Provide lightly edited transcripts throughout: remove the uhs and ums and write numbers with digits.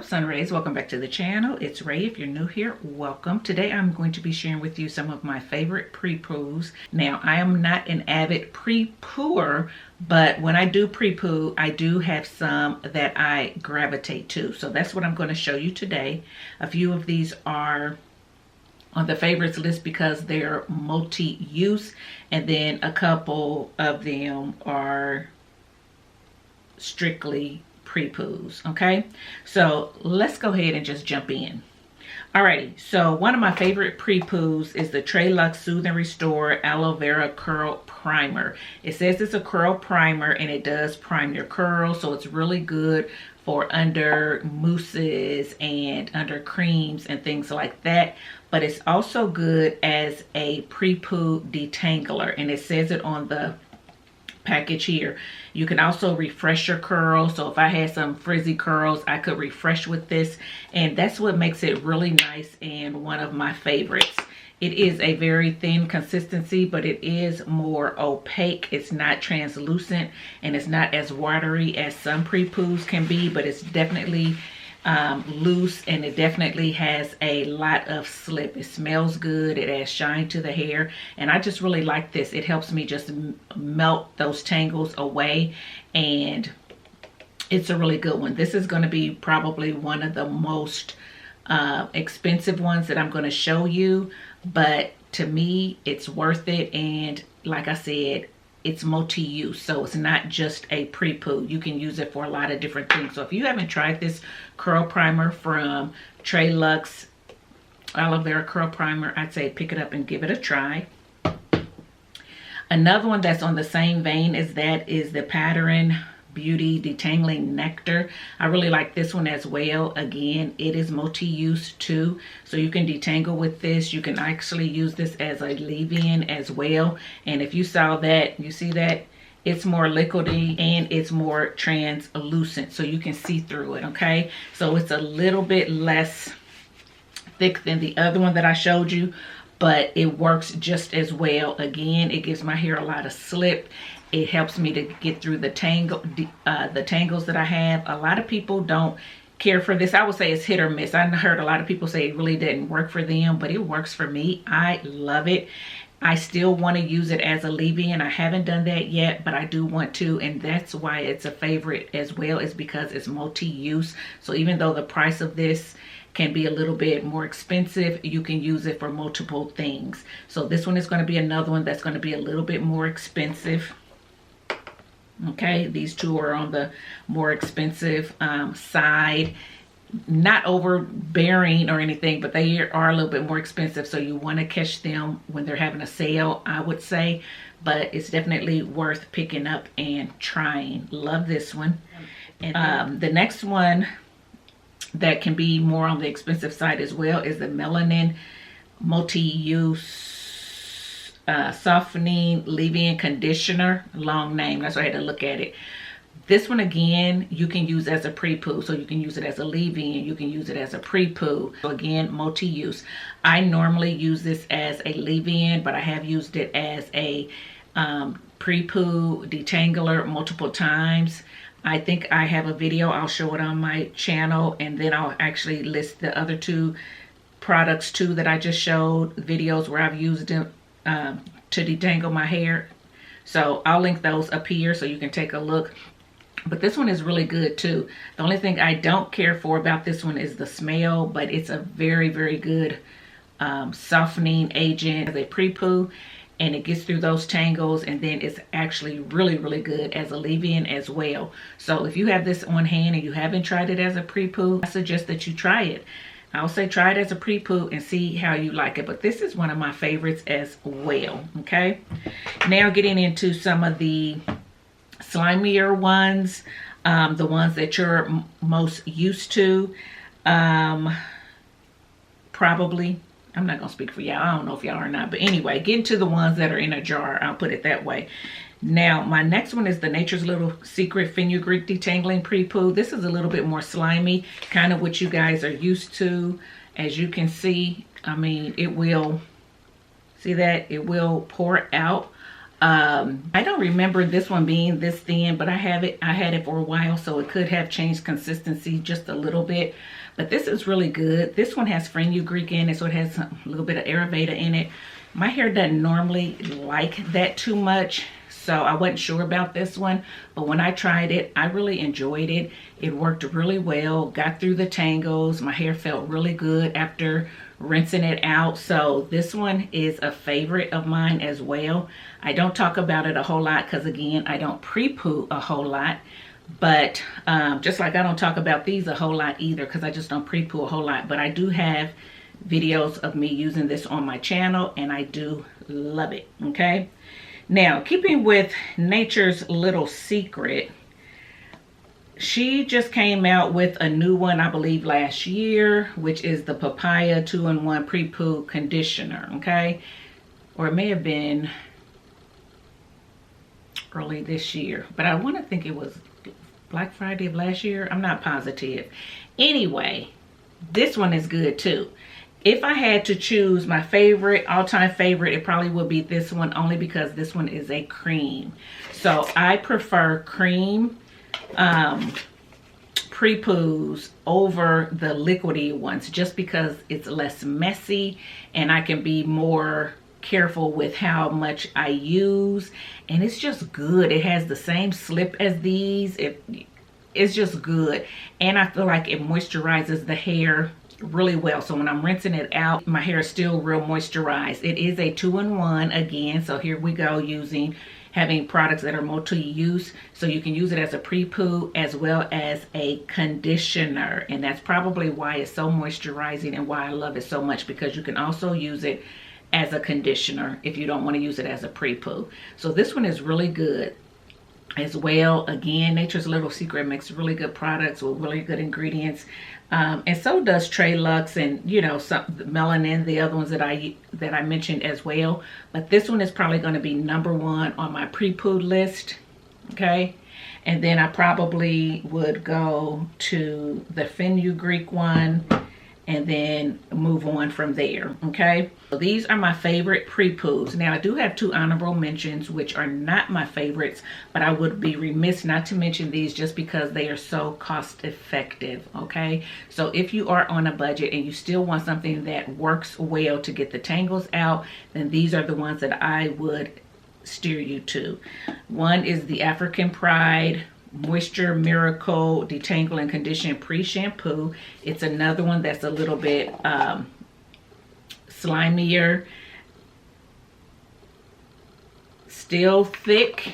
Up Sun Raes? Welcome back to the channel. It's Rae. If you're new here, welcome. Today I'm going to be sharing with you some of my favorite pre-poos. Now, I am not an avid pre-pooer, but when I do pre-poo, I do have some that I gravitate to. So that's what I'm going to show you today. A few of these are on the favorites list because they're multi-use, and then a couple of them are strictly pre-poos. Okay, so let's go ahead and just jump in. Alrighty, so one of my favorite pre-poos is the Trelux Soothe and Restore Aloe Vera Curl Primer. It says it's a curl primer and it does prime your curls, so it's really good for under mousses and under creams and things like that. But it's also good as a pre-poo detangler, and it says it on the package here. You can also refresh your curls. So if I had some frizzy curls, I could refresh with this, and that's what makes it really nice and one of my favorites. It is a very thin consistency, but it is more opaque. It's not translucent, and it's not as watery as some pre-poos can be, but it's definitely loose, and it definitely has a lot of slip. It smells good. It adds shine to the hair, and I just really like this. It helps me just melt those tangles away, and it's a really good one. This is going to be probably one of the most expensive ones that I'm going to show you, but to me it's worth it. And like I said, it's multi-use, so it's not just a pre-poo. You can use it for a lot of different things. So if you haven't tried this curl primer from Trelux Aloe Vera Curl Primer, I'd say pick it up and give it a try. Another one that's on the same vein as that is the Pattern Beauty Detangling Nectar. I really like this one as well. Again, it is multi-use too, so you can detangle with this. You can actually use this as a leave-in as well, and if you saw that, you see that it's more liquidy and it's more translucent, so you can see through it. Okay, so it's a little bit less thick than the other one that I showed you, but it works just as well. Again, it gives my hair a lot of slip. It helps me to get through the tangles that I have. A lot of people don't care for this. I would say it's hit or miss. I heard a lot of people say it really didn't work for them, but it works for me. I love it. I still want to use it as a leave-in. I haven't done that yet, but I do want to, and that's why it's a favorite as well, is because it's multi-use. So even though the price of this can be a little bit more expensive, you can use it for multiple things. So this one is going to be another one that's going to be a little bit more expensive. Okay, these two are on the more expensive side. Not overbearing or anything, but they are a little bit more expensive, so you want to catch them when they're having a sale, I would say. But it's definitely worth picking up and trying. Love this one. And the next one that can be more on the expensive side as well is the Melanin Multi-Use Softening Leave-In Conditioner. Long name, that's why I had to look at it. This one, again, you can use as a pre-poo, so you can use it as a leave-in, you can use it as a pre-poo. So again, multi-use. I normally use this as a leave-in, but I have used it as a pre-poo detangler multiple times. I think I have a video, I'll show it on my channel, and then I'll actually list the other two products too that I just showed, videos where I've used them to detangle my hair. So I'll link those up here so you can take a look. But this one is really good too. The only thing I don't care for about this one is the smell, but it's a very, very good softening agent as a pre-poo, and it gets through those tangles, and then it's actually really, really good as a leave-in as well. So if you have this on hand and you haven't tried it as a pre-poo, I suggest that you try it. I'll say try it as a pre-poo and see how you like it, but this is one of my favorites as well. Okay, now getting into some of the slimier ones, the ones that you're most used to. Probably, I'm not gonna speak for y'all, I don't know if y'all are not, but anyway, get into the ones that are in a jar, I'll put it that way. Now my next one is the Nature's Little Secret Fenugreek Detangling Pre-Poo. This is a little bit more slimy, kind of what you guys are used to. As you can see, I mean, it will, see that? It will pour out I don't remember this one being this thin, but I had it for a while, so it could have changed consistency just a little bit. But this is really good. This one has fenugreek in it, so it has a little bit of Ayurveda in it. My hair doesn't normally like that too much, so I wasn't sure about this one. But when I tried it, I really enjoyed it. It worked really well, got through the tangles. My hair felt really good after rinsing it out. So this one is a favorite of mine as well. I don't talk about it a whole lot because, again, I don't pre-poo a whole lot. But just like I don't talk about these a whole lot either because I just don't pre-poo a whole lot. But I do have videos of me using this on my channel, and I do love it. Okay, now keeping with Nature's Little Secret, she just came out with a new one, I believe last year, which is the Papaya 2-in-1 Pre-Poo Conditioner. Okay, or it may have been early this year, but I want to think it was Black Friday of last year. I'm not positive. Anyway, this one is good too. If I had to choose my favorite, all-time favorite, it probably would be this one, only because this one is a cream. So I prefer cream pre-poos over the liquidy ones, just because it's less messy and I can be more careful with how much I use, and it's just good. It has the same slip as these. It's just good, and I feel like it moisturizes the hair really well. So when I'm rinsing it out, my hair is still real moisturized. It is a 2-in-1 again, so here we go, having products that are multi-use, so you can use it as a pre-poo as well as a conditioner, and that's probably why it's so moisturizing and why I love it so much, because you can also use it as a conditioner if you don't want to use it as a pre-poo. So this one is really good as well. Again, Nature's Little Secret makes really good products with really good ingredients, and so does Trey Lux, and some Melanin, the other ones that I mentioned as well. But this one is probably going to be #1 on my pre-poo list. Okay, and then I probably would go to the fenugreek one and then move on from there. Okay, so these are my favorite pre-poos. Now I do have 2 honorable mentions, which are not my favorites, but I would be remiss not to mention these just because they are so cost effective. Okay, so if you are on a budget and you still want something that works well to get the tangles out, then these are the ones that I would steer you to. One is the African Pride Moisture Miracle Detangle and Condition Pre-Shampoo. It's another one that's a little bit slimier, still thick,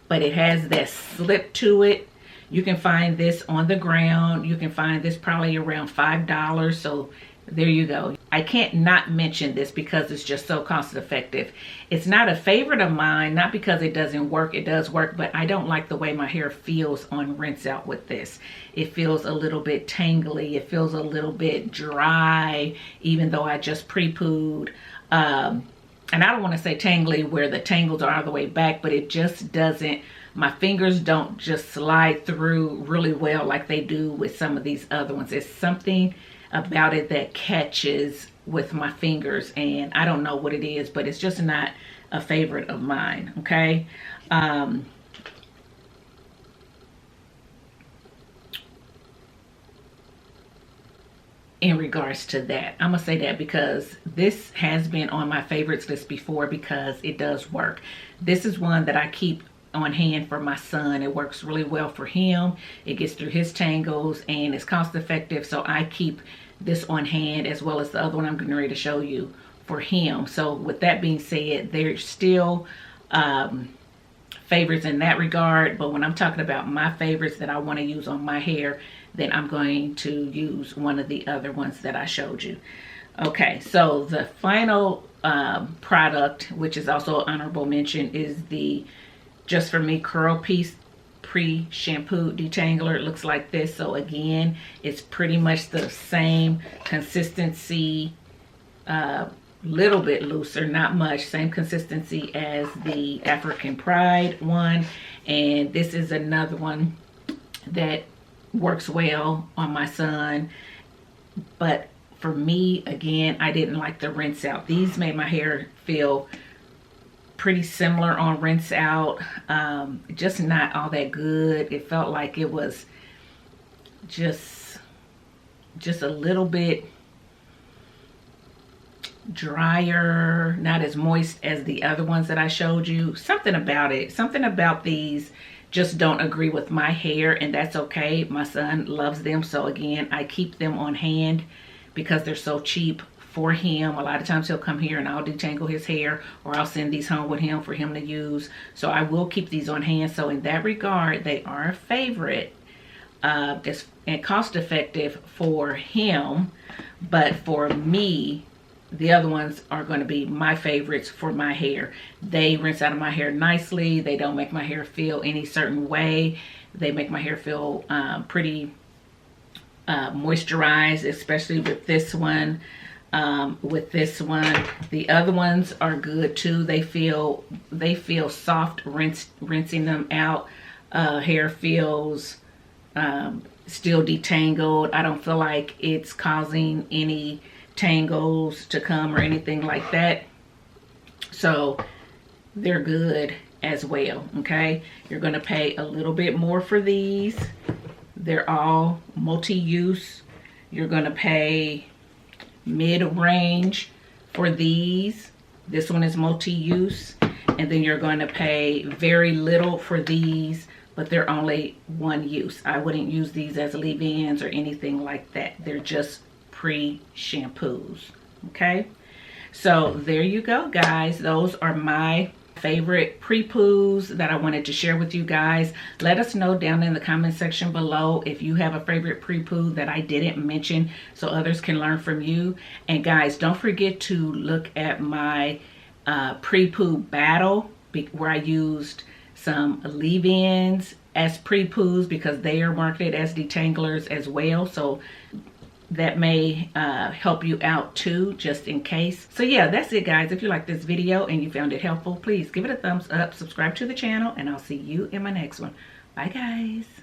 but it has that slip to it. You can find this on the ground. You can find this probably around $5. So there you go. I can't not mention this because it's just so cost effective. It's not a favorite of mine, not because it doesn't work. It does work, but I don't like the way my hair feels on rinse out with this. It feels a little bit tangly. It feels a little bit dry, even though I just pre-pooed. And I don't want to say tangly where the tangles are all the way back, but it just doesn't, my fingers don't just slide through really well like they do with some of these other ones. It's something about it that catches with my fingers, and I don't know what it is, but it's just not a favorite of mine. Okay, in regards to that, I'm gonna say that because this has been on my favorites list before because it does work. This is one that I keep on hand for my son. It works really well for him. It gets through his tangles and it's cost effective, so I keep this on hand, as well as the other one I'm getting ready to show you for him. So with that being said, they're still favorites in that regard, but when I'm talking about my favorites that I want to use on my hair, then I'm going to use one of the other ones that I showed you. Okay, so the final product, which is also an honorable mention, is the Just For Me Curl Piece Pre-Shampoo Detangler. It looks like this. So again, it's pretty much the same consistency, little bit looser, not much, same consistency as the African Pride one. And this is another one that works well on my son, but for me, again, I didn't like the rinse out. These made my hair feel pretty similar on rinse out. Just not all that good. It felt like it was just a little bit drier, not as moist as the other ones that I showed you. Something about these just don't agree with my hair, and that's okay. My son loves them, so again, I keep them on hand because they're so cheap for him. A lot of times he'll come here and I'll detangle his hair, or I'll send these home with him for him to use. So I will keep these on hand. So in that regard, they are a favorite. It's and cost effective for him, but for me, the other ones are going to be my favorites for my hair. They rinse out of my hair nicely. They don't make my hair feel any certain way. They make my hair feel pretty moisturized, especially with this one. The other ones are good too. They feel soft rinsing them out. Hair feels still detangled. I don't feel like it's causing any tangles to come or anything like that. So they're good as well. Okay, you're going to pay a little bit more for these. They're all multi-use. You're going to pay mid-range for these. This one is multi-use, and then you're going to pay very little for these, but they're only one use. I wouldn't use these as leave-ins or anything like that. They're just pre-shampoos. Okay, so there you go, guys. Those are my favorite pre-poos that I wanted to share with you guys. Let us know down in the comment section below if you have a favorite pre-poo that I didn't mention, so others can learn from you. And guys, don't forget to look at my pre-poo battle where I used some leave-ins as pre-poos because they are marketed as detanglers as well. So that may help you out too, just in case. So yeah, that's it, guys. If you like this video and you found it helpful, please give it a thumbs up, subscribe to the channel, and I'll see you in my next one. Bye, guys.